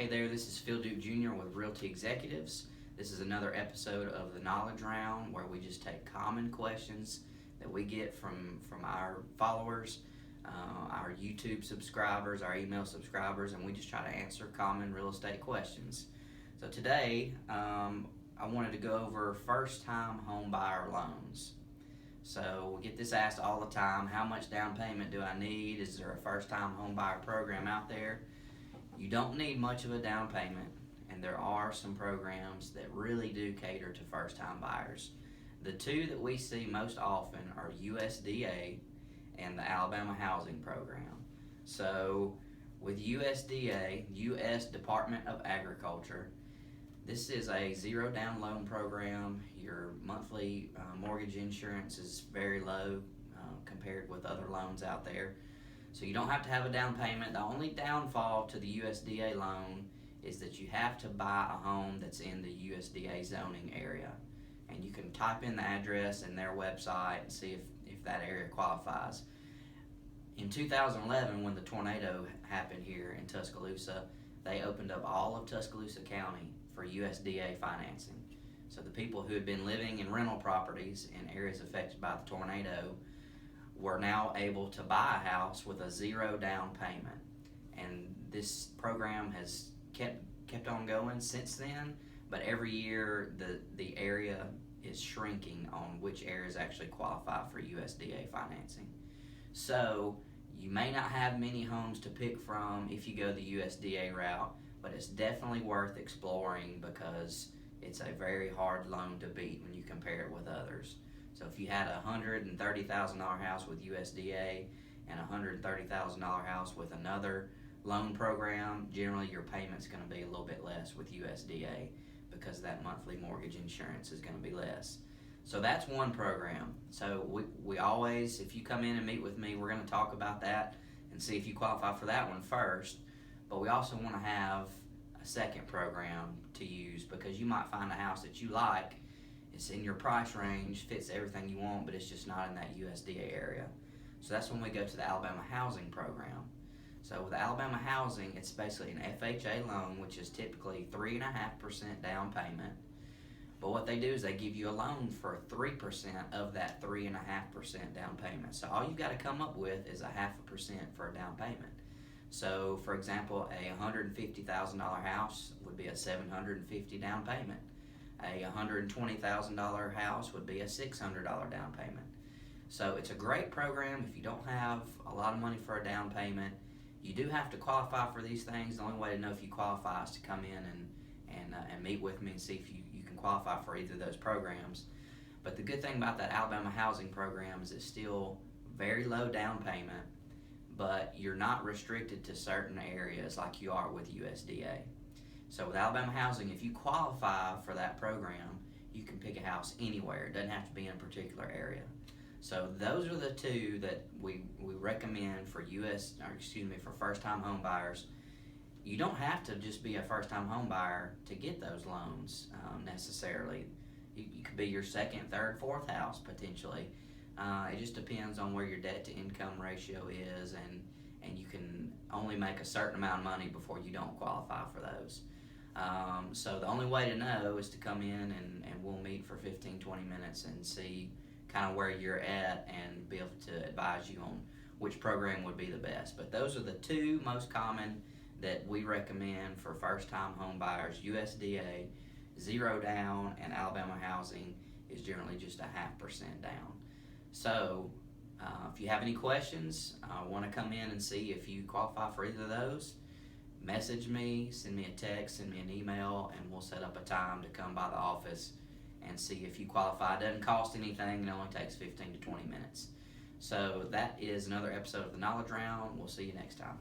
Hey there, this is Phil Duke Jr. with Realty Executives. This is another episode of the Knowledge Round where we just take common questions that we get from our followers, our YouTube subscribers, our email subscribers, and we just try to answer common real estate questions. So today, I wanted to go over first-time home buyer loans. So we get this asked all the time: how much down payment do I need? Is there a first-time home buyer program out there? You don't need much of a down payment, and there are some programs that really do cater to first-time buyers. The two that we see most often are USDA and the Alabama Housing Program. So with USDA, U.S. Department of Agriculture, this is a zero down loan program. Your monthly mortgage insurance is very low compared with other loans out there. So you don't have to have a down payment. The only downfall to the USDA loan is that you have to buy a home that's in the USDA zoning area. And you can type in the address in their website and see if that area qualifies. In 2011, when the tornado happened here in Tuscaloosa, they opened up all of Tuscaloosa County for USDA financing. So the people who had been living in rental properties in areas affected by the tornado were now able to buy a house with a zero down payment. And this program has kept on going since then, but every year the area is shrinking on which areas actually qualify for USDA financing. So you may not have many homes to pick from if you go the USDA route, but it's definitely worth exploring because it's a very hard loan to beat when you compare it with others. So if you had a $130,000 house with USDA and a $130,000 house with another loan program, generally your payment's going to be a little bit less with USDA because that monthly mortgage insurance is going to be less. So that's one program. So we always, if you come in and meet with me, we're going to talk about that and see if you qualify for that one first. But we also want to have a second program to use because you might find a house that you like. It's in your price range, fits everything you want, but it's just not in that USDA area. So that's when we go to the Alabama Housing Program. So with Alabama Housing, it's basically an FHA loan, which is typically 3.5% down payment. But what they do is they give you a loan for 3% of that 3.5% down payment. So all you've got to come up with is 0.5% for a down payment. So for example, a $150,000 house would be a $750 down payment. A $120,000 house would be a $600 down payment. So it's a great program if you don't have a lot of money for a down payment. You do have to qualify for these things. The only way to know if you qualify is to come in and meet with me and see if you can qualify for either of those programs. But the good thing about that Alabama Housing Program is it's still very low down payment, but you're not restricted to certain areas like you are with USDA. So with Alabama Housing, if you qualify for that program, you can pick a house anywhere. It doesn't have to be in a particular area. So those are the two that we recommend for for first-time home buyers. You don't have to just be a first-time home buyer to get those loans necessarily. You could be your second, third, fourth house potentially. It just depends on where your debt-to-income ratio is, and you can only make a certain amount of money before you don't qualify for those. So the only way to know is to come in and we'll meet for 15-20 minutes and see kind of where you're at and be able to advise you on which program would be the best. But those are the two most common that we recommend for first-time home buyers. USDA, zero down, and Alabama Housing is generally just 0.5% down. So if you have any questions, want to come in and see if you qualify for either of those, message me, send me a text, send me an email, and we'll set up a time to come by the office and see if you qualify. It doesn't cost anything. It only takes 15 to 20 minutes. So that is another episode of the Knowledge Round. We'll see you next time.